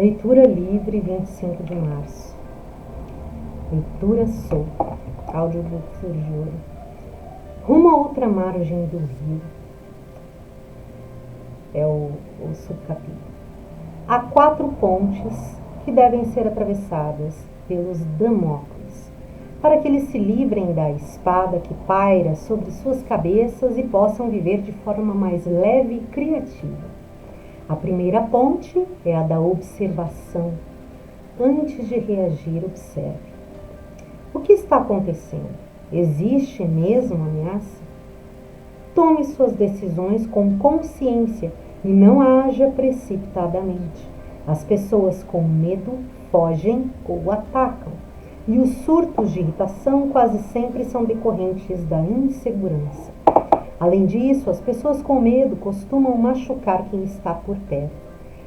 Leitura livre, 25 de março. Leitura solta. Audiobook Sergioro. Rumo a outra margem do rio. É o subcapítulo. Há 4 pontes que devem ser atravessadas pelos Damócles, para que eles se livrem da espada que paira sobre suas cabeças e possam viver de forma mais leve e criativa. A primeira ponte é a da observação. Antes de reagir, observe. O que está acontecendo? Existe mesmo ameaça? Tome suas decisões com consciência e não haja precipitadamente. As pessoas com medo fogem ou atacam. E os surtos de irritação quase sempre são decorrentes da insegurança. Além disso, as pessoas com medo costumam machucar quem está por perto.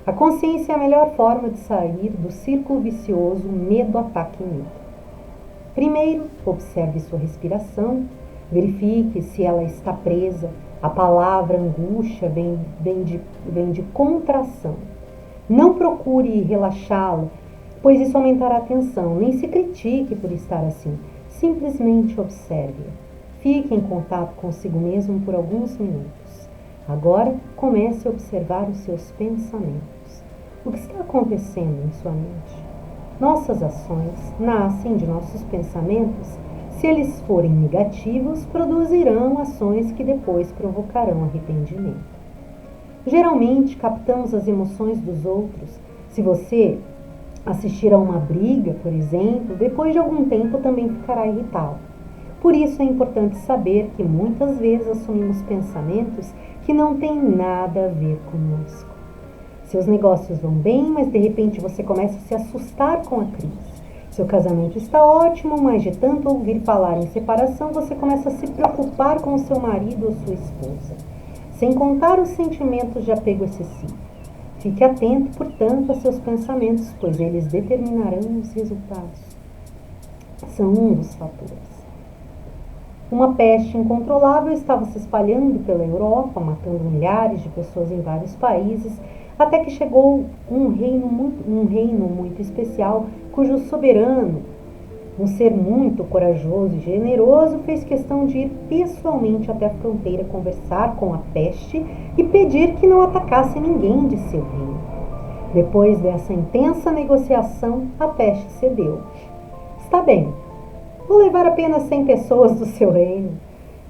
A consciência é a melhor forma de sair do círculo vicioso medo, ataque e medo. Primeiro, observe sua respiração, verifique se ela está presa. A palavra angústia vem de contração. Não procure relaxá-la, pois isso aumentará a tensão. Nem se critique por estar assim. Simplesmente observe-a. Fique em contato consigo mesmo por alguns minutos. Agora, comece a observar os seus pensamentos. O que está acontecendo em sua mente? Nossas ações nascem de nossos pensamentos. Se eles forem negativos, produzirão ações que depois provocarão arrependimento. Geralmente, captamos as emoções dos outros. Se você assistir a uma briga, por exemplo, depois de algum tempo também ficará irritado. Por isso é importante saber que muitas vezes assumimos pensamentos que não têm nada a ver conosco. Seus negócios vão bem, mas de repente você começa a se assustar com a crise. Seu casamento está ótimo, mas de tanto ouvir falar em separação, você começa a se preocupar com o seu marido ou sua esposa. Sem contar os sentimentos de apego excessivo. Fique atento, portanto, a seus pensamentos, pois eles determinarão os resultados. São um dos fatores. Uma peste incontrolável estava se espalhando pela Europa, matando milhares de pessoas em vários países, até que chegou um reino muito especial, cujo soberano, um ser muito corajoso e generoso, fez questão de ir pessoalmente até a fronteira conversar com a peste e pedir que não atacasse ninguém de seu reino. Depois dessa intensa negociação, a peste cedeu. Está bem. Vou levar apenas 100 pessoas do seu reino.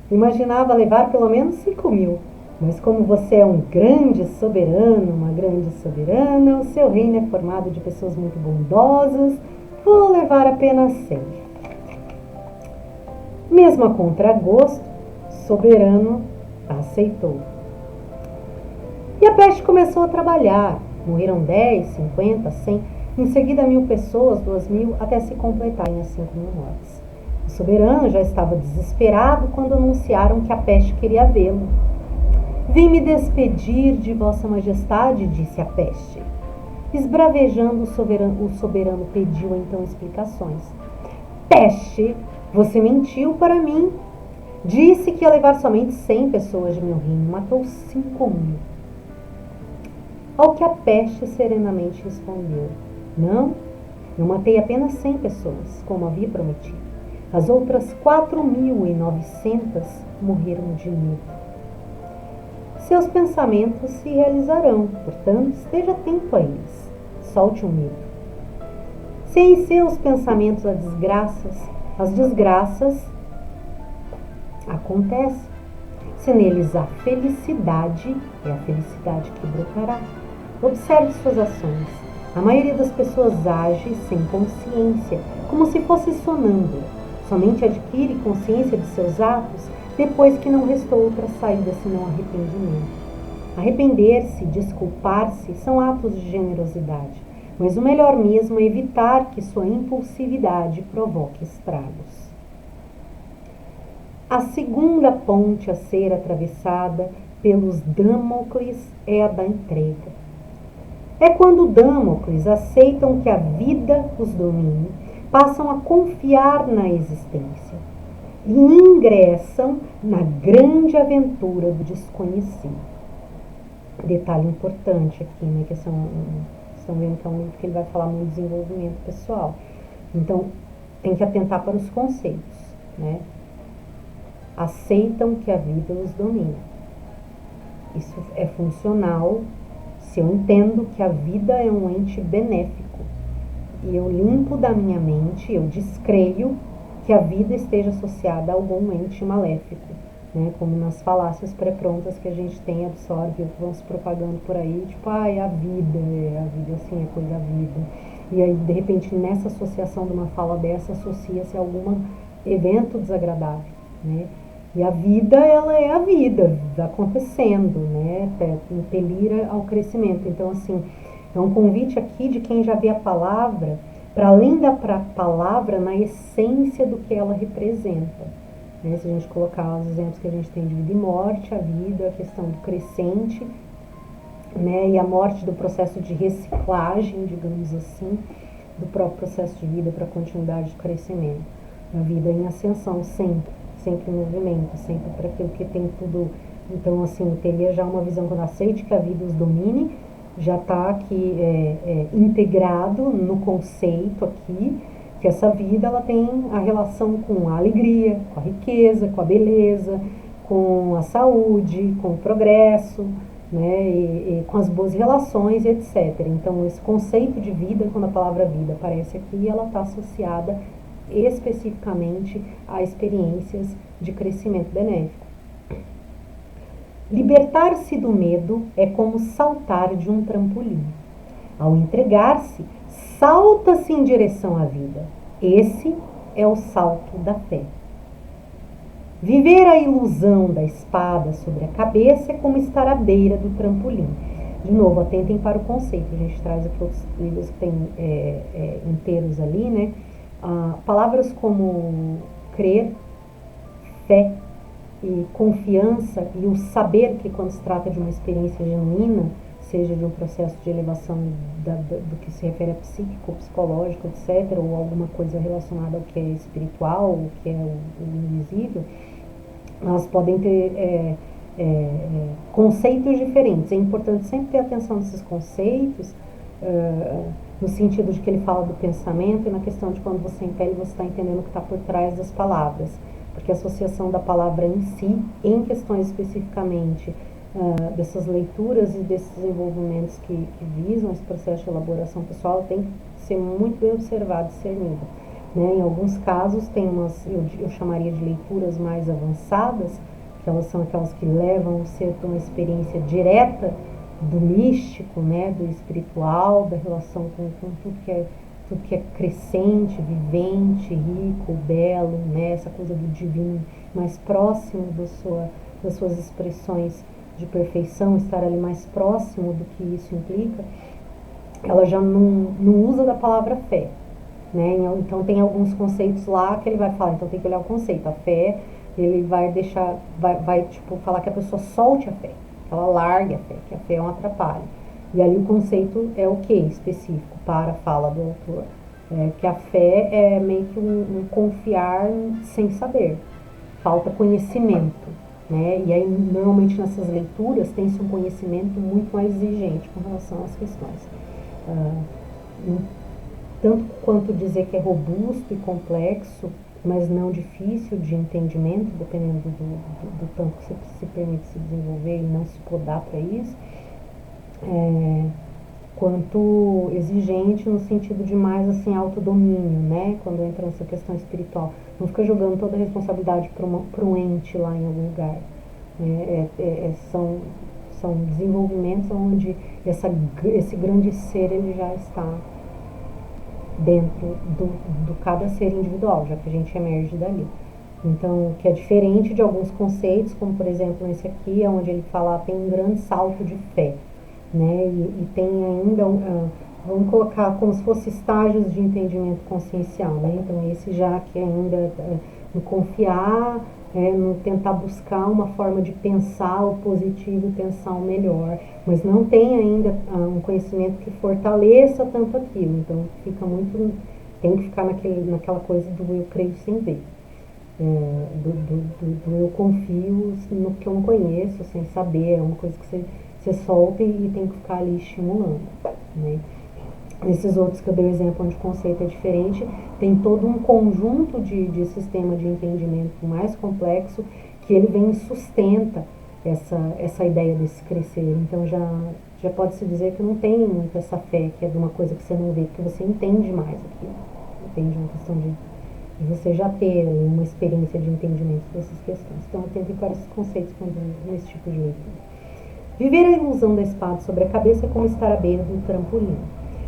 Imaginava levar pelo menos 5.000. Mas como você é um grande soberano, uma grande soberana, o seu reino é formado de pessoas muito bondosas, vou levar apenas 100. Mesmo a contragosto, soberano aceitou. E a peste começou a trabalhar. Morreram 10, 50, 100, em seguida 1.000 pessoas, 2.000, até se completarem as 5.000 mortes. O soberano já estava desesperado quando anunciaram que a peste queria vê-lo. Vim me despedir de Vossa Majestade, disse a peste. Esbravejando, o soberano pediu então explicações. Peste, você mentiu para mim. Disse que ia levar somente 100 pessoas de meu reino, matou 5.000. Ao que a peste serenamente respondeu. Não, eu matei apenas 100 pessoas, como havia prometido. As outras 4.900 morreram de medo. Seus pensamentos se realizarão, portanto, esteja atento a eles. Solte o medo. Se em seus pensamentos as desgraças acontecem. Se neles há felicidade, é a felicidade que brotará. Observe suas ações. A maioria das pessoas age sem consciência, como se fosse sonâmbula. Somente adquire consciência de seus atos depois que não restou outra saída senão arrependimento. Arrepender-se, desculpar-se são atos de generosidade, mas o melhor mesmo é evitar que sua impulsividade provoque estragos. A segunda ponte a ser atravessada pelos Damócles é a da entrega. É quando Damócles aceitam que a vida os domine, passam a confiar na existência e ingressam na grande aventura do desconhecido. Detalhe importante aqui, né, que estão vendo que é um livro que ele vai falar muito de desenvolvimento pessoal. Então, tem que atentar para os conceitos, né? Aceitam que a vida os domina. Isso é funcional se eu entendo que a vida é um ente benéfico e eu limpo da minha mente, eu descreio que a vida esteja associada a algum ente maléfico, né? Como nas falácias pré-prontas que a gente tem, absorve, vão se propagando por aí, tipo, a vida assim, é coisa da vida. E aí, de repente, nessa associação de uma fala dessa, associa-se a algum evento desagradável, né? E a vida, ela é a vida acontecendo, né? Impelir ao crescimento. Então, assim, é um convite aqui de quem já vê a palavra, para além da palavra, na essência do que ela representa. Né? Se a gente colocar os exemplos que a gente tem de vida e morte, a vida, a questão do crescente, né? E a morte do processo de reciclagem, digamos assim, do próprio processo de vida para a continuidade de crescimento. A vida em ascensão sempre em movimento, sempre para aquilo que tem tudo. Então, assim, teria já uma visão quando aceite que a vida os domine, já está aqui integrado no conceito aqui, que essa vida ela tem a relação com a alegria, com a riqueza, com a beleza, com a saúde, com o progresso, né, e com as boas relações, etc. Então, esse conceito de vida, quando a palavra vida aparece aqui, ela está associada especificamente a experiências de crescimento benéfico. Libertar-se do medo é como saltar de um trampolim. Ao entregar-se, salta-se em direção à vida. Esse é o salto da fé. Viver a ilusão da espada sobre a cabeça é como estar à beira do trampolim. De novo, atentem para o conceito. A gente traz aqui outros livros que tem inteiros ali, né? Palavras como crer, fé e confiança e o saber que quando se trata de uma experiência genuína, seja de um processo de elevação do que se refere a psíquico, psicológico, etc., ou alguma coisa relacionada ao que é espiritual, o que é o invisível, elas podem ter conceitos diferentes. É importante sempre ter atenção nesses conceitos, no sentido de que ele fala do pensamento e na questão de quando você impele, você está entendendo o que está por trás das palavras. Porque a associação da palavra em si, em questões especificamente dessas leituras e desses desenvolvimentos que visam esse processo de elaboração pessoal, tem que ser muito bem observado e discernido. Né? Em alguns casos, tem umas, eu chamaria de leituras mais avançadas, que elas são aquelas que levam o ser para uma experiência direta do místico, né? Do espiritual, da relação com tudo que é crescente, vivente, rico, belo, né? Essa coisa do divino mais próximo das suas expressões de perfeição, estar ali mais próximo do que isso implica. Ela já não usa da palavra fé, né? Então tem alguns conceitos lá que ele vai falar, então tem que olhar o conceito. A fé, ele vai deixar, vai tipo, falar que a pessoa solte a fé, que ela largue a fé, que a fé é um atrapalho. E ali o conceito é o que específico para a fala do autor? Que a fé é meio que um confiar sem saber, falta conhecimento, né? E aí normalmente nessas leituras tem-se um conhecimento muito mais exigente com relação às questões. Tanto quanto dizer que é robusto e complexo, mas não difícil de entendimento, dependendo do tanto que você se permite se desenvolver e não se podar para isso, quanto exigente no sentido de mais assim autodomínio, né? Quando entra nessa questão espiritual, não fica jogando toda a responsabilidade para um ente lá em algum lugar. São desenvolvimentos onde esse grande ser ele já está dentro do cada ser individual, já que a gente emerge dali. Então, que é diferente de alguns conceitos, como por exemplo nesse aqui, onde ele fala tem um grande salto de fé, né? E tem ainda, vamos colocar como se fosse estágios de entendimento consciencial, né? Então, esse já que ainda no confiar, no tentar buscar uma forma de pensar o positivo e pensar o melhor, mas não tem ainda um conhecimento que fortaleça tanto aquilo. Então, tem que ficar naquela coisa do eu creio sem ver. Do eu confio no que eu não conheço, sem saber, é uma coisa que você solta e tem que ficar ali estimulando, né? Esses outros que eu dei o exemplo onde o conceito é diferente, tem todo um conjunto de sistema de entendimento mais complexo que ele vem e sustenta essa ideia desse crescer. Então já pode-se dizer que não tem muito essa fé, que é de uma coisa que você não vê, porque você entende mais aquilo. Entende? Uma questão de você já ter uma experiência de entendimento dessas questões. Então eu tento encarar esses conceitos nesse tipo de leitura. Viver a ilusão da espada sobre a cabeça é como estar à beira do trampolim.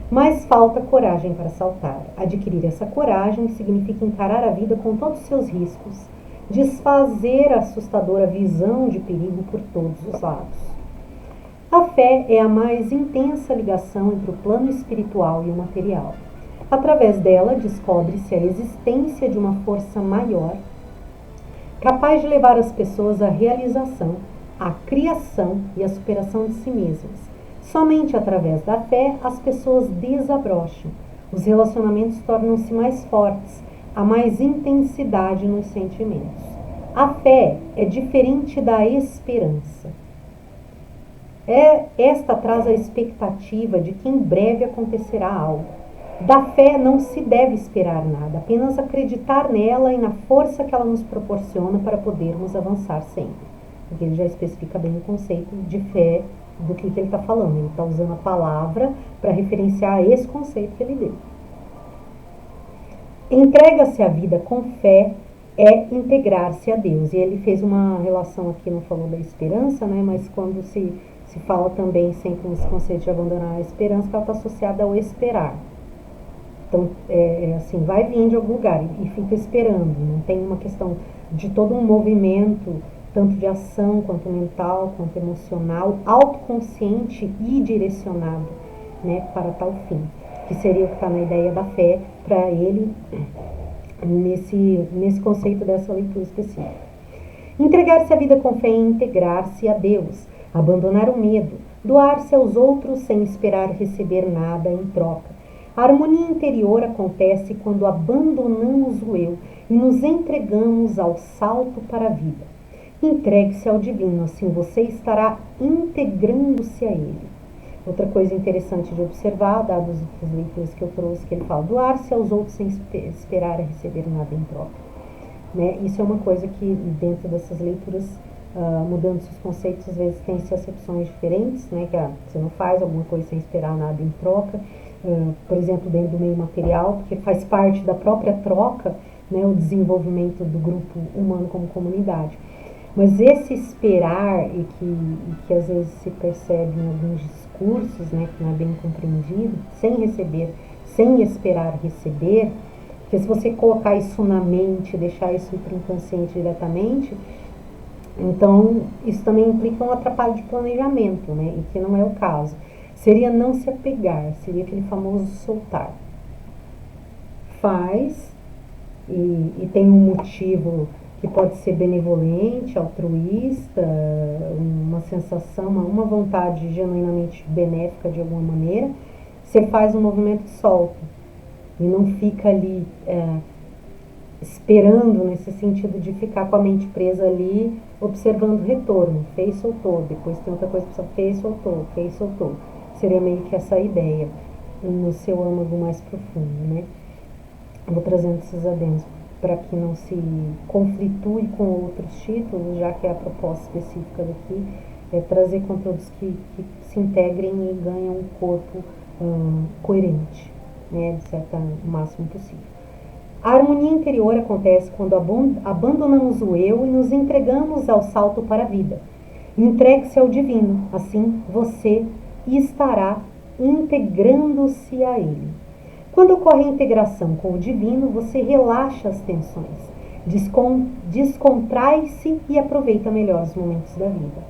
Mas falta coragem para saltar. Adquirir essa coragem significa encarar a vida com todos os seus riscos, desfazer a assustadora visão de perigo por todos os lados. A fé é a mais intensa ligação entre o plano espiritual e o material. Através dela, descobre-se a existência de uma força maior, capaz de levar as pessoas à realização, à criação e à superação de si mesmas. Somente através da fé as pessoas desabrocham, os relacionamentos tornam-se mais fortes, há mais intensidade nos sentimentos. A fé é diferente da esperança. Esta traz a expectativa de que em breve acontecerá algo. Da fé não se deve esperar nada, apenas acreditar nela e na força que ela nos proporciona para podermos avançar sempre. Porque ele já especifica bem o conceito de fé do que ele está falando. Ele está usando a palavra para referenciar esse conceito que ele deu. Entrega-se à vida com fé é integrar-se a Deus. E ele fez uma relação aqui, não falou da esperança, né? Mas quando se fala também sempre nesse conceito de abandonar a esperança, que ela está associada ao esperar. Então, assim, vai vir de algum lugar e fica esperando. Não tem uma questão de todo um movimento, tanto de ação, quanto mental, quanto emocional, autoconsciente e direcionado, né, para tal fim. Que seria o que está na ideia da fé para ele, nesse conceito dessa leitura específica. Entregar-se à vida com fé é integrar-se a Deus, abandonar o medo, doar-se aos outros sem esperar receber nada em troca. A harmonia interior acontece quando abandonamos o eu e nos entregamos ao salto para a vida. Entregue-se ao divino, assim você estará integrando-se a ele. Outra coisa interessante de observar, dados as leituras que eu trouxe, que ele fala, doar-se aos outros sem esperar receber nada em troca. Né? Isso é uma coisa que dentro dessas leituras, mudando seus conceitos, às vezes tem-se acepções diferentes, né? Que você não faz alguma coisa sem esperar nada em troca. Por exemplo, dentro do meio material, porque faz parte da própria troca, né, o desenvolvimento do grupo humano como comunidade. Mas esse esperar, e que às vezes se percebe em alguns discursos, né, que não é bem compreendido, sem receber, sem esperar receber, porque se você colocar isso na mente, deixar isso ir para o inconsciente diretamente, então isso também implica um atrapalho de planejamento, né, e que não é o caso. Seria não se apegar, seria aquele famoso soltar. Faz e tem um motivo que pode ser benevolente, altruísta, uma sensação, uma vontade genuinamente benéfica de alguma maneira. Você faz um movimento e solta. E não fica ali esperando, nesse sentido de ficar com a mente presa ali, observando o retorno. Fez, soltou. Depois tem outra coisa que você fez, soltou. Fez, soltou. Seria meio que essa ideia no seu âmago mais profundo, né? Vou trazendo esses adendos para que não se conflitue com outros títulos, já que a proposta específica daqui é trazer conteúdos que se integrem e ganham um corpo coerente, né? De certa o máximo possível. A harmonia interior acontece quando abandonamos o eu e nos entregamos ao salto para a vida. Entregue-se ao divino, assim você estará integrando-se a ele. Quando ocorre a integração com o divino, você relaxa as tensões, descontrai-se e aproveita melhor os momentos da vida.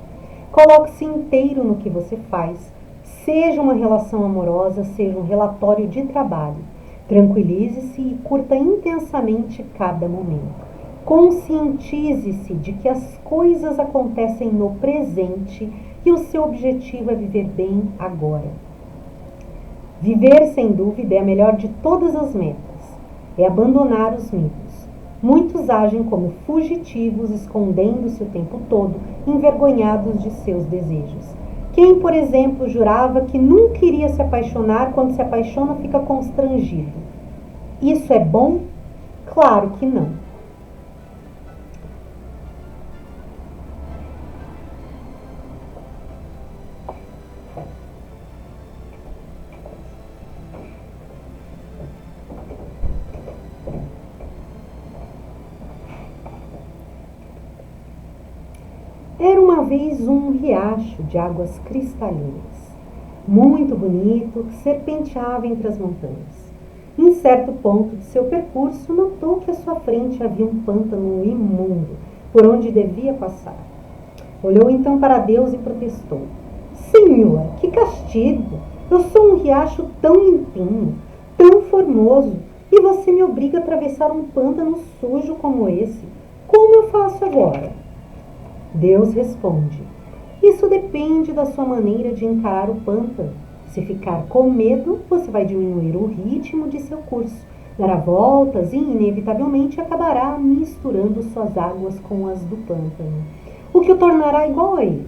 Coloque-se inteiro no que você faz, seja uma relação amorosa, seja um relatório de trabalho. Tranquilize-se e curta intensamente cada momento. Conscientize-se de que as coisas acontecem no presente e o seu objetivo é viver bem agora. Viver, sem dúvida, é a melhor de todas as metas. É abandonar os mitos. Muitos agem como fugitivos, escondendo-se o tempo todo, envergonhados de seus desejos. Quem, por exemplo, jurava que nunca iria se apaixonar, quando se apaixona fica constrangido. Isso é bom? Claro que não. Era uma vez um riacho de águas cristalinas, muito bonito, que serpenteava entre as montanhas. Em certo ponto de seu percurso, notou que à sua frente havia um pântano imundo, por onde devia passar. Olhou então para Deus e protestou: Senhor, que castigo! Eu sou um riacho tão limpinho, tão formoso, e você me obriga a atravessar um pântano sujo como esse. Como eu faço agora? Deus responde: isso depende da sua maneira de encarar o pântano. Se ficar com medo, você vai diminuir o ritmo de seu curso, dará voltas e, inevitavelmente, acabará misturando suas águas com as do pântano, o que o tornará igual a ele.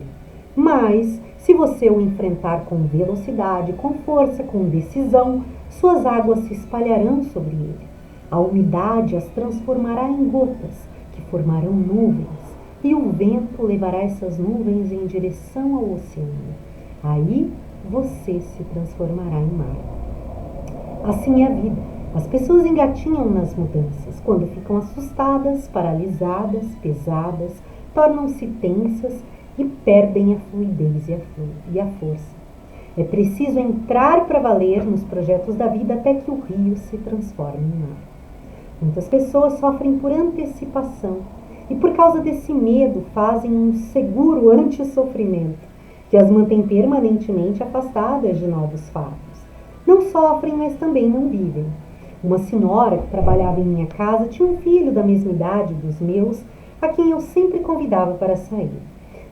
Mas, se você o enfrentar com velocidade, com força, com decisão, suas águas se espalharão sobre ele. A umidade as transformará em gotas, que formarão nuvens, e o vento levará essas nuvens em direção ao oceano. Aí, você se transformará em mar. Assim é a vida. As pessoas engatinham nas mudanças. Quando ficam assustadas, paralisadas, pesadas, tornam-se tensas e perdem a fluidez e a força. É preciso entrar para valer nos projetos da vida até que o rio se transforme em mar. Muitas pessoas sofrem por antecipação e por causa desse medo fazem um seguro anti-sofrimento que as mantém permanentemente afastadas de novos fatos. Não sofrem, mas também não vivem. Uma senhora que trabalhava em minha casa tinha um filho da mesma idade dos meus, a quem eu sempre convidava para sair.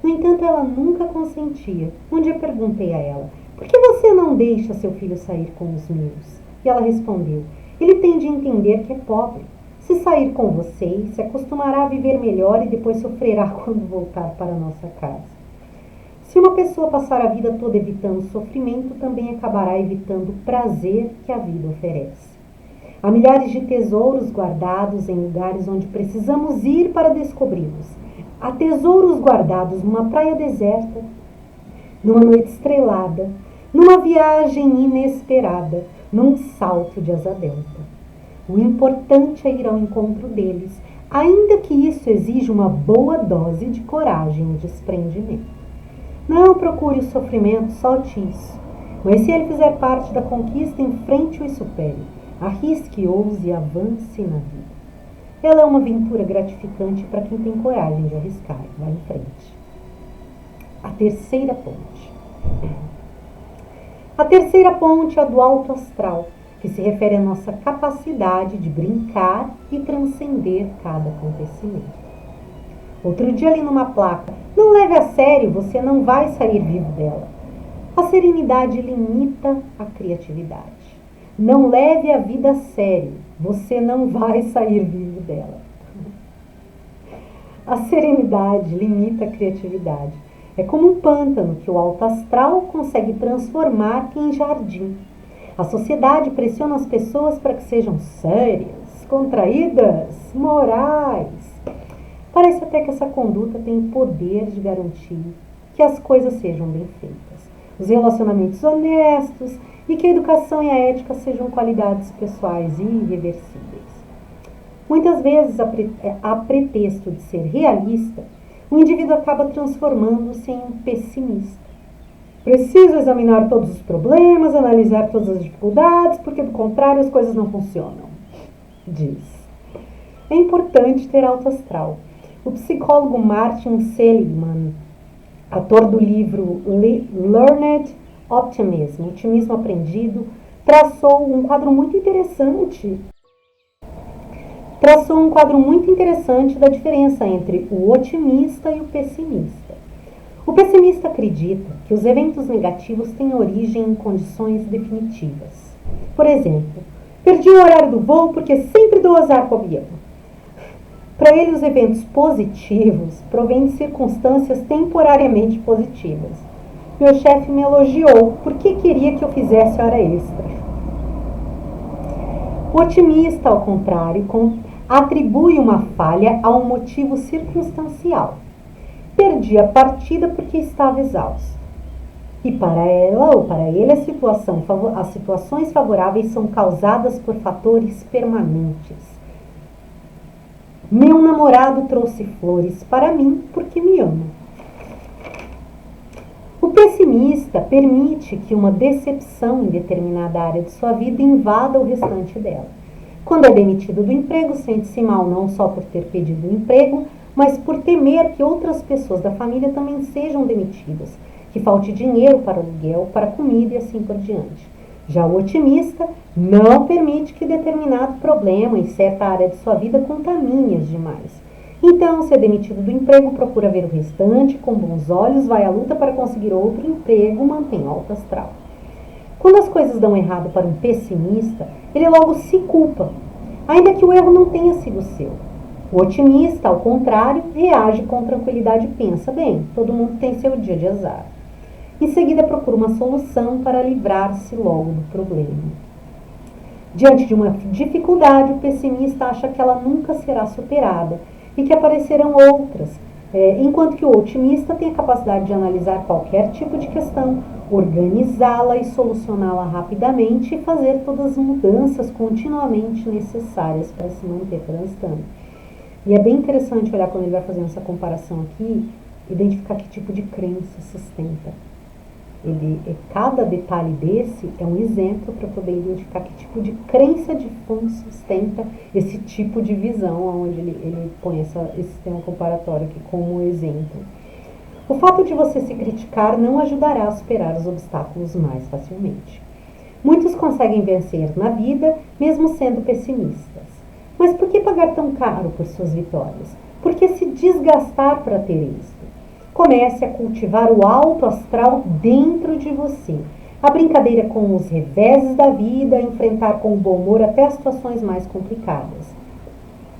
No entanto, ela nunca consentia. Um dia perguntei a ela: por que você não deixa seu filho sair com os meus? E ela respondeu: ele tem de entender que é pobre. Se sair com vocês, se acostumará a viver melhor e depois sofrerá quando voltar para a nossa casa. Se uma pessoa passar a vida toda evitando sofrimento, também acabará evitando o prazer que a vida oferece. Há milhares de tesouros guardados em lugares onde precisamos ir para descobri-los. Há tesouros guardados numa praia deserta, numa noite estrelada, numa viagem inesperada, num salto de asa delta. O importante é ir ao encontro deles, ainda que isso exija uma boa dose de coragem e desprendimento. Não procure o sofrimento, solte isso. Mas se ele fizer parte da conquista, enfrente-o e supere. Arrisque, ouse e avance na vida. Ela é uma aventura gratificante para quem tem coragem de arriscar. Vá em frente. A terceira ponte. A terceira ponte é a do alto astral, que se refere à nossa capacidade de brincar e transcender cada acontecimento. Outro dia li numa placa: não leve a sério, você não vai sair vivo dela. A serenidade limita a criatividade. Não leve a vida a sério, você não vai sair vivo dela. A serenidade limita a criatividade. É como um pântano que o alto astral consegue transformar em jardim. A sociedade pressiona as pessoas para que sejam sérias, contraídas, morais. Parece até que essa conduta tem o poder de garantir que as coisas sejam bem feitas, os relacionamentos honestos e que a educação e a ética sejam qualidades pessoais e irreversíveis. Muitas vezes, a pretexto de ser realista, o indivíduo acaba transformando-se em um pessimista. Preciso examinar todos os problemas, analisar todas as dificuldades, porque do contrário as coisas não funcionam, diz. É importante ter alto astral. O psicólogo Martin Seligman, autor do livro Learned Optimism, Otimismo Aprendido, traçou um quadro muito interessante da diferença entre o otimista e o pessimista. O pessimista acredita que os eventos negativos têm origem em condições definitivas. Por exemplo, perdi o horário do voo porque sempre dou azar com o avião. Para ele, os eventos positivos provêm de circunstâncias temporariamente positivas. Meu chefe me elogiou porque queria que eu fizesse hora extra. O otimista, ao contrário, atribui uma falha a um motivo circunstancial. Perdi a partida porque estava exausto. E para ela ou para ele, as situações favoráveis são causadas por fatores permanentes. Meu namorado trouxe flores para mim porque me ama. O pessimista permite que uma decepção em determinada área de sua vida invada o restante dela. Quando é demitido do emprego, sente-se mal não só por ter pedido o emprego, mas por temer que outras pessoas da família também sejam demitidas, que falte dinheiro para aluguel, para comida e assim por diante. Já o otimista não permite que determinado problema em certa área de sua vida contamine as demais. Então, se é demitido do emprego, procura ver o restante com bons olhos, vai à luta para conseguir outro emprego, mantém alto astral. Quando as coisas dão errado para um pessimista, ele logo se culpa, ainda que o erro não tenha sido seu. O otimista, ao contrário, reage com tranquilidade e pensa, bem, todo mundo tem seu dia de azar. Em seguida, procura uma solução para livrar-se logo do problema. Diante de uma dificuldade, o pessimista acha que ela nunca será superada e que aparecerão outras, enquanto que o otimista tem a capacidade de analisar qualquer tipo de questão, organizá-la e solucioná-la rapidamente e fazer todas as mudanças continuamente necessárias para se manter transitando. E é bem interessante olhar quando ele vai fazendo essa comparação aqui, identificar que tipo de crença sustenta. Cada detalhe desse é um exemplo para poder identificar que tipo de crença de fundo sustenta esse tipo de visão, onde ele põe esse sistema comparatório aqui como exemplo. O fato de você se criticar não ajudará a superar os obstáculos mais facilmente. Muitos conseguem vencer na vida, mesmo sendo pessimistas. Mas por que pagar tão caro por suas vitórias? Por que se desgastar para ter êxito? Comece a cultivar o alto astral dentro de você. A brincadeira com os reveses da vida, enfrentar com bom humor até as situações mais complicadas.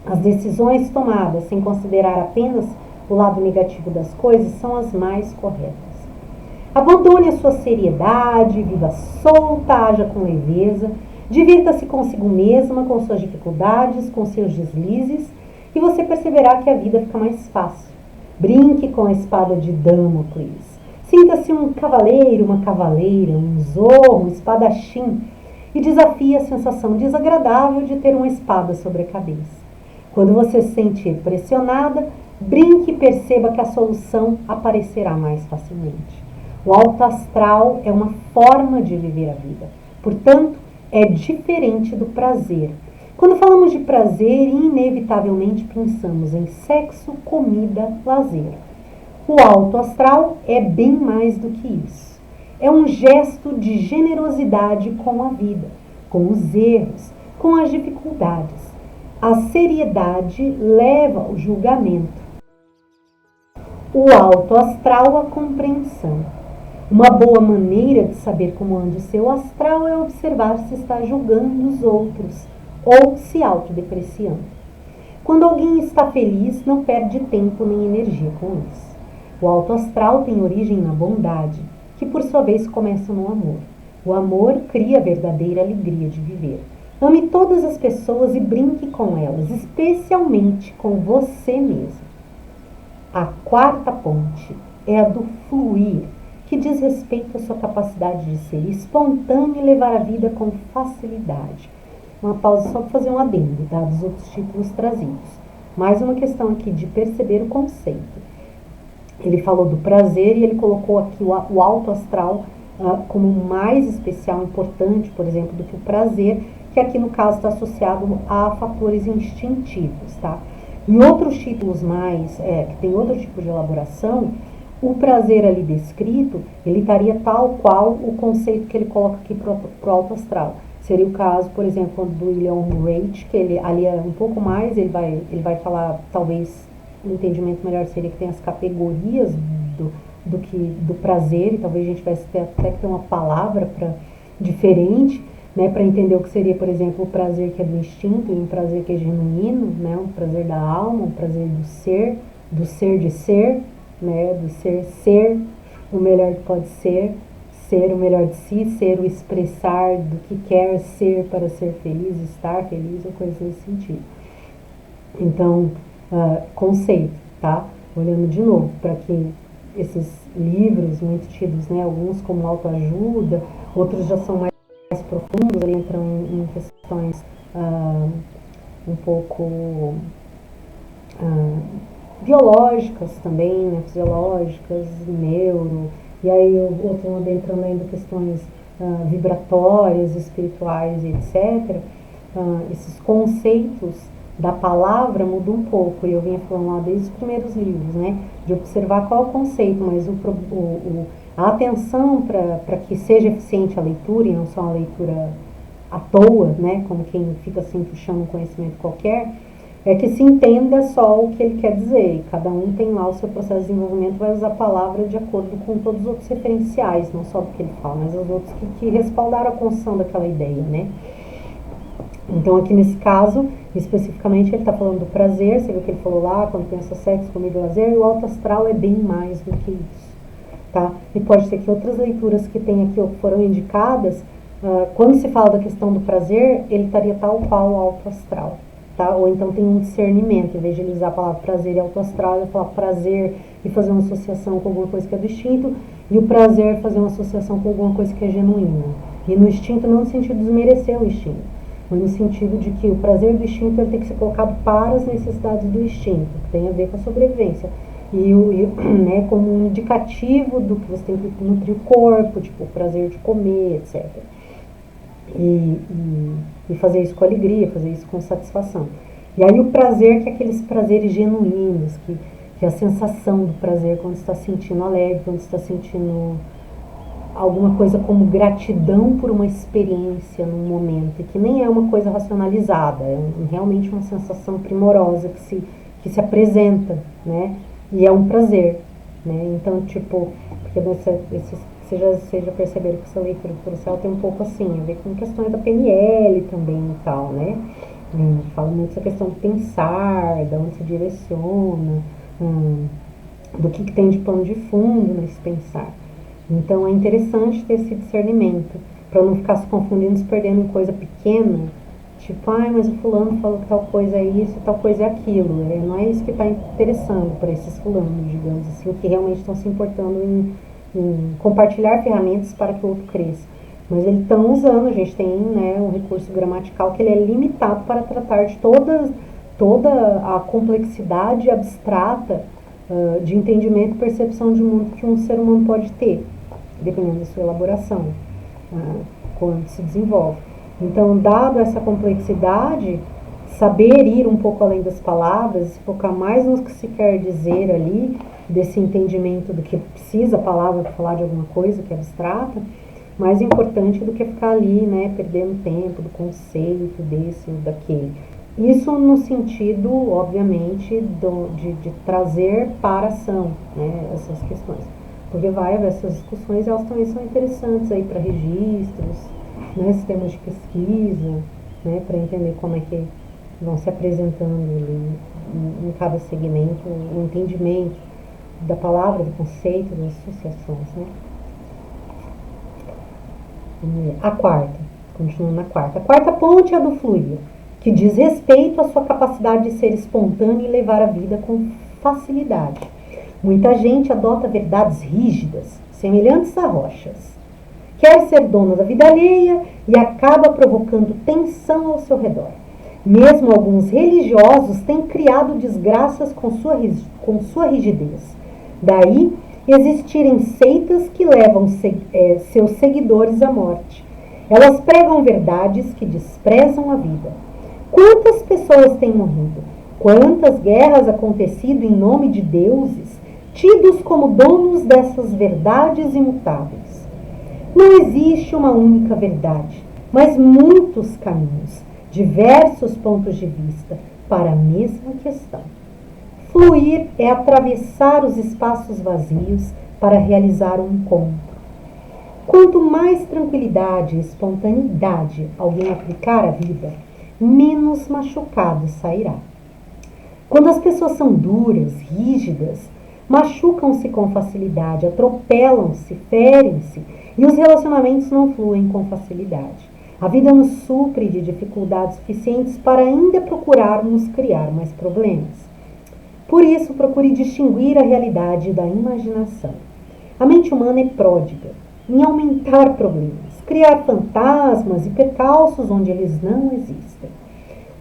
As decisões tomadas sem considerar apenas o lado negativo das coisas são as mais corretas. Abandone a sua seriedade, viva solta, haja com leveza, divirta-se consigo mesma, com suas dificuldades, com seus deslizes, e você perceberá que a vida fica mais fácil. Brinque com a espada de Damocles. Sinta-se um cavaleiro, uma cavaleira, um zorro, um espadachim e desafie a sensação desagradável de ter uma espada sobre a cabeça. Quando você se sentir pressionada, brinque e perceba que a solução aparecerá mais facilmente. O alto astral é uma forma de viver a vida. Portanto, é diferente do prazer. Quando falamos de prazer, inevitavelmente pensamos em sexo, comida, lazer. O alto astral é bem mais do que isso. É um gesto de generosidade com a vida, com os erros, com as dificuldades. A seriedade leva ao julgamento. O alto astral, a compreensão. Uma boa maneira de saber como anda o seu astral é observar se está julgando os outros ou se autodepreciando. Quando alguém está feliz, não perde tempo nem energia com isso. O alto astral tem origem na bondade, que por sua vez começa no amor. O amor cria a verdadeira alegria de viver. Ame todas as pessoas e brinque com elas, especialmente com você mesmo. A quarta ponte é a do fluir, que diz respeito à sua capacidade de ser espontâneo e levar a vida com facilidade. Uma pausa só para fazer um adendo, dados os outros títulos trazidos. Mais uma questão aqui de perceber o conceito. Ele falou do prazer e ele colocou aqui o alto astral como mais especial, importante, por exemplo, do que o prazer, que aqui no caso está associado a fatores instintivos, tá? Em outros títulos mais, que tem outro tipo de elaboração, o prazer ali descrito, ele estaria tal qual o conceito que ele coloca aqui para o alto astral. Seria o caso, por exemplo, do William Reich, que ele ali é um pouco mais, ele vai falar, talvez, um entendimento melhor seria que tem as categorias do prazer, e talvez a gente vai até ter uma palavra diferente, né, para entender o que seria, por exemplo, o prazer que é do instinto e um prazer que é genuíno, né, um prazer da alma, um prazer do ser de ser, né, do ser, o melhor que pode ser o melhor de si, ser o expressar do que quer ser para ser feliz, estar feliz ou coisa nesse sentido. Então, conceito, tá? Olhando de novo para que esses livros muito tidos, né, alguns como autoajuda, outros já são mais profundos, ali entram em questões um pouco biológicas também, né, fisiológicas, neuro, e aí outro adentrando ainda questões vibratórias, espirituais, etc. Esses conceitos da palavra mudam um pouco, e eu vinha falando lá desde os primeiros livros, né, de observar qual é o conceito, mas a atenção para que seja eficiente a leitura, e não só uma leitura à toa, né, como quem fica assim puxando um conhecimento qualquer, é que se entenda só o que ele quer dizer. E cada um tem lá o seu processo de desenvolvimento, vai usar a palavra de acordo com todos os outros referenciais, não só do que ele fala, mas os outros que respaldaram a construção daquela ideia, né? Então aqui nesse caso, especificamente, ele está falando do prazer, você viu que ele falou lá, quando pensa sexo, comida e lazer, e o alto astral é bem mais do que isso, tá? E pode ser que outras leituras que tem aqui ou que foram indicadas, quando se fala da questão do prazer, ele estaria tal qual o alto astral. Tá? Ou então tem um discernimento, em vez de ele usar a palavra prazer e alto astral, ele falar prazer e fazer uma associação com alguma coisa que é do instinto, e o prazer fazer uma associação com alguma coisa que é genuína. E no instinto não no sentido de desmerecer o instinto, mas no sentido de que o prazer do instinto ele tem que ser colocado para as necessidades do instinto, que tem a ver com a sobrevivência. Né, como um indicativo do que você tem que nutrir o corpo, tipo o prazer de comer, etc. E fazer isso com alegria, fazer isso com satisfação. E aí o prazer, que é aqueles prazeres genuínos, que é a sensação do prazer quando você está sentindo alegre, quando você está sentindo alguma coisa como gratidão por uma experiência num momento, e que nem é uma coisa racionalizada, é realmente uma sensação primorosa que se apresenta, né? E é um prazer, né? Então, tipo, porque vocês já perceberam que essa leitura do céu tem um pouco assim, a ver com questões da PNL também e tal, né? Fala muito dessa questão de pensar, de onde se direciona, do que tem de pano de fundo nesse pensar. Então é interessante ter esse discernimento, para não ficar se confundindo, se perdendo em coisa pequena, tipo, mas o fulano falou que tal coisa é isso e tal coisa é aquilo. Não é isso que está interessando para esses fulanos, digamos assim, que realmente estão se importando em compartilhar ferramentas para que o outro cresça. Mas eles estão usando, a gente tem, né, um recurso gramatical que ele é limitado para tratar de toda a complexidade abstrata de entendimento e percepção de mundo que um ser humano pode ter, dependendo da sua elaboração, quando se desenvolve. Então, dado essa complexidade, saber ir um pouco além das palavras, focar mais no que se quer dizer ali, desse entendimento do que precisa a palavra para falar de alguma coisa que é abstrata, mais importante do que ficar ali, né, perdendo tempo do conceito desse ou daquele. Isso no sentido, obviamente, de trazer para a ação, né, essas questões. Porque vai haver essas discussões, elas também são interessantes aí para registros, né, sistemas de pesquisa, né, para entender como é que vão se apresentando ali em cada segmento o entendimento da palavra, do conceito, das associações, né? A quarta, continuando na quarta. A quarta ponte é a do fluir, que diz respeito à sua capacidade de ser espontâneo e levar a vida com facilidade. Muita gente adota verdades rígidas, semelhantes a rochas. Quer ser dona da vida alheia e acaba provocando tensão ao seu redor. Mesmo alguns religiosos têm criado desgraças com sua rigidez. Daí existirem seitas que levam seus seguidores à morte. Elas pregam verdades que desprezam a vida. Quantas pessoas têm morrido? Quantas guerras acontecido em nome de deuses, tidos como donos dessas verdades imutáveis? Não existe uma única verdade, mas muitos caminhos, diversos pontos de vista para a mesma questão. Fluir é atravessar os espaços vazios para realizar um encontro. Quanto mais tranquilidade e espontaneidade alguém aplicar à vida, menos machucado sairá. Quando as pessoas são duras, rígidas, machucam-se com facilidade, atropelam-se, ferem-se e os relacionamentos não fluem com facilidade. A vida nos supre de dificuldades suficientes para ainda procurarmos criar mais problemas. Por isso, procure distinguir a realidade da imaginação. A mente humana é pródiga em aumentar problemas, criar fantasmas e percalços onde eles não existem.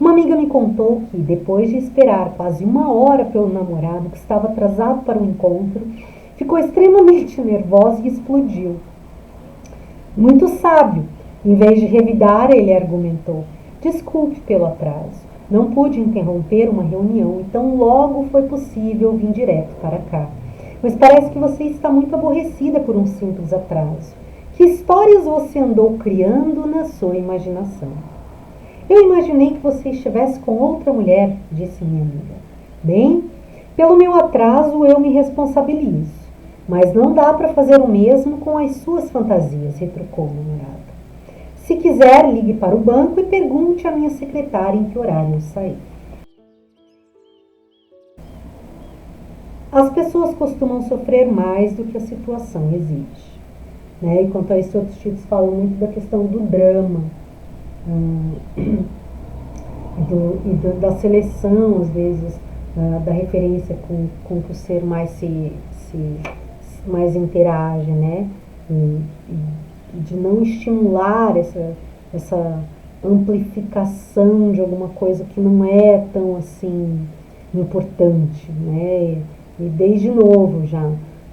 Uma amiga me contou que, depois de esperar quase 1 hora pelo namorado que estava atrasado para o encontro, ficou extremamente nervosa e explodiu. Muito sábio. Em vez de revidar, ele argumentou: desculpe pelo atraso. Não pude interromper uma reunião e tão logo foi possível vim direto para cá. Mas parece que você está muito aborrecida por um simples atraso. Que histórias você andou criando na sua imaginação? Eu imaginei que você estivesse com outra mulher, disse minha amiga. Bem, pelo meu atraso eu me responsabilizo. Mas não dá para fazer o mesmo com as suas fantasias, retrucou o namorado. Se quiser, ligue para o banco e pergunte à minha secretária em que horário eu sair. As pessoas costumam sofrer mais do que a situação exige. E quanto a isso, outros títulos falam muito da questão do drama, da seleção, às vezes, da referência com que o ser mais mais interage, né? De não estimular essa amplificação de alguma coisa que não é tão assim importante, né? E desde novo já,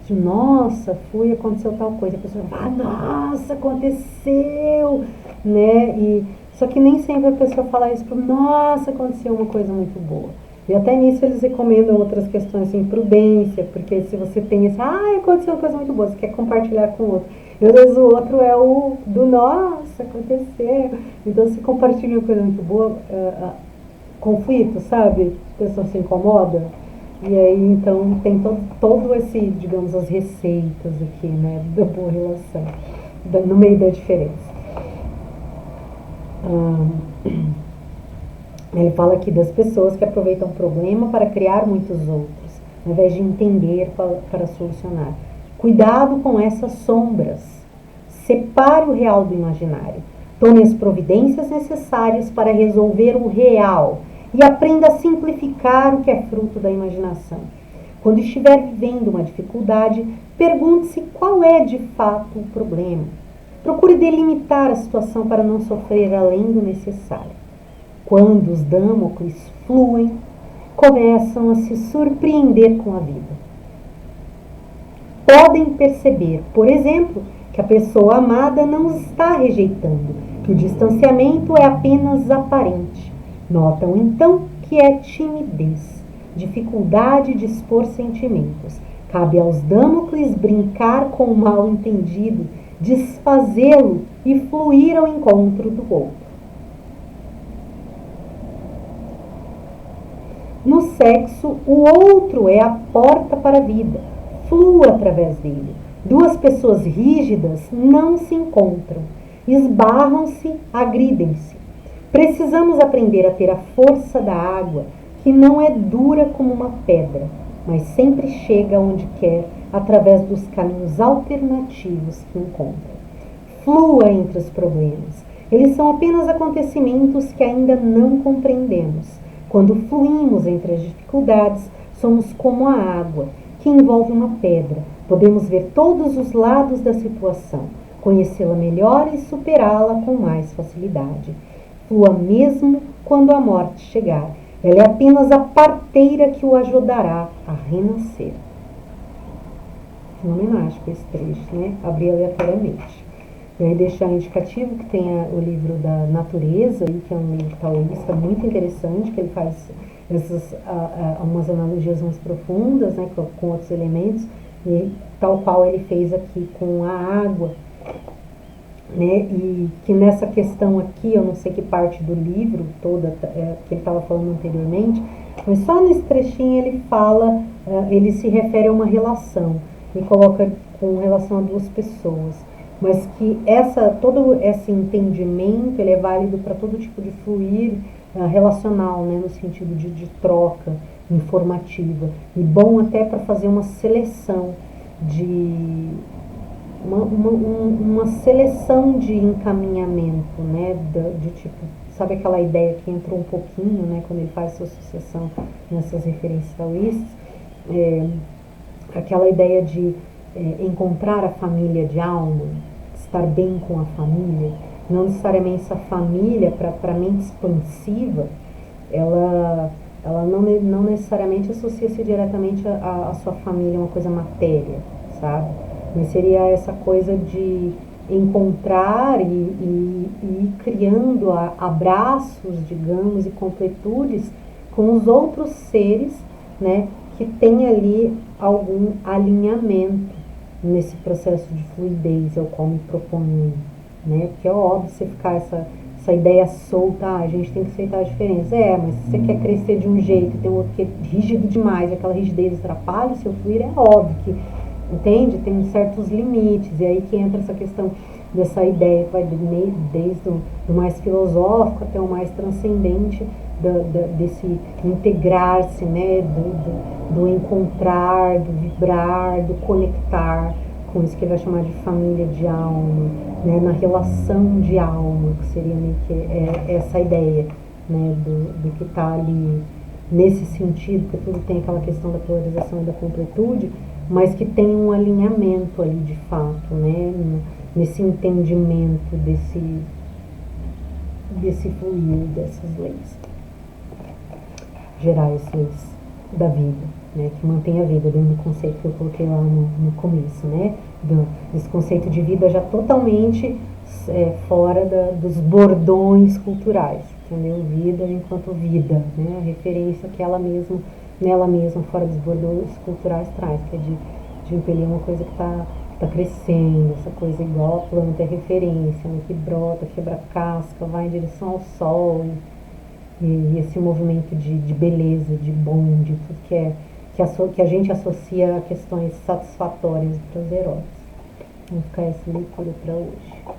nossa, aconteceu tal coisa, a pessoa fala, nossa, aconteceu, né? Só que nem sempre a pessoa fala isso, nossa, aconteceu uma coisa muito boa. E até nisso eles recomendam outras questões, assim, prudência, porque se você tem esse, aconteceu uma coisa muito boa, você quer compartilhar com o outro. E às vezes o outro é o do, nossa, aconteceu. Então se compartilha uma coisa muito boa, conflito, sabe? A pessoa se incomoda. E aí, então, tem todo esse, digamos, as receitas aqui, né, da boa relação, no meio da diferença. Ele fala aqui das pessoas que aproveitam o problema para criar muitos outros, ao invés de entender para solucionar. Cuidado com essas sombras. Separe o real do imaginário. Tome as providências necessárias para resolver o real e aprenda a simplificar o que é fruto da imaginação. Quando estiver vivendo uma dificuldade, pergunte-se qual é de fato o problema. Procure delimitar a situação para não sofrer além do necessário. Quando os Damocles fluem, começam a se surpreender com a vida. Podem perceber, por exemplo, que a pessoa amada não os está rejeitando, que o distanciamento é apenas aparente. Notam então que é timidez, dificuldade de expor sentimentos. Cabe aos Damocles brincar com o mal-entendido, desfazê-lo e fluir ao encontro do outro. No sexo, o outro é a porta para a vida. Flua através dele. Duas pessoas rígidas não se encontram. Esbarram-se, agridem-se. Precisamos aprender a ter a força da água, que não é dura como uma pedra, mas sempre chega onde quer, através dos caminhos alternativos que encontra. Flua entre os problemas. Eles são apenas acontecimentos que ainda não compreendemos. Quando fluímos entre as dificuldades, somos como a água, que envolve uma pedra. Podemos ver todos os lados da situação, conhecê-la melhor e superá-la com mais facilidade. Flua mesmo quando a morte chegar. Ela é apenas a parteira que o ajudará a renascer. Fenomenástico esse trecho, né? Abrir aleatoriamente. E aí deixar indicativo que tem o livro da natureza, que é um livro taoísta muito interessante, que ele faz umas analogias mais profundas, né, com outros elementos, e tal qual ele fez aqui com a água, né, e que nessa questão aqui, eu não sei que parte do livro toda que ele estava falando anteriormente, mas só nesse trechinho ele fala, ele se refere a uma relação, e coloca com relação a duas pessoas. Mas que todo esse entendimento ele é válido para todo tipo de fluir relacional, né, no sentido de troca, informativa e bom até para fazer uma seleção de uma seleção de encaminhamento, né, de tipo, sabe aquela ideia que entrou um pouquinho, né, quando ele faz essa associação nessas referências taoístas, aquela ideia de encontrar a família de alma, estar bem com a família, não necessariamente essa família para a mente expansiva, ela não necessariamente associa-se diretamente a sua família, uma coisa matéria, sabe? Mas seria essa coisa de encontrar e ir criando abraços, digamos, e completudes com os outros seres, né, que tem ali algum alinhamento nesse processo de fluidez ao qual me proponho, né? Porque é óbvio você ficar essa ideia solta, a gente tem que aceitar a diferença. Mas se você quer crescer de um jeito e tem um outro que é rígido demais, aquela rigidez atrapalha o seu fluir, é óbvio que, entende? Tem certos limites, e aí que entra essa questão dessa ideia que vai desde o mais filosófico até o mais transcendente, desse integrar-se, né? Do encontrar, do vibrar, do conectar, com isso que ele vai chamar de família de alma, né, na relação de alma, que seria meio que essa ideia, né, do que está ali nesse sentido, que tudo tem aquela questão da polarização e da completude, mas que tem um alinhamento ali de fato, né, nesse entendimento desse fluir, dessas leis gerais, leis da vida, né, que mantém a vida dentro do conceito que eu coloquei lá no começo, né, desse conceito de vida já totalmente fora dos bordões culturais, entendeu? Vida enquanto vida, né, a referência que nela mesma, fora dos bordões culturais traz, que é de impelir uma coisa que está crescendo, essa coisa igual a planta é referência, né, que brota, quebra a casca, vai em direção ao sol, e esse movimento de beleza, de bom, de tudo que a gente associa a questões satisfatórias e prazerosas. Vamos ficar essa leitura para hoje.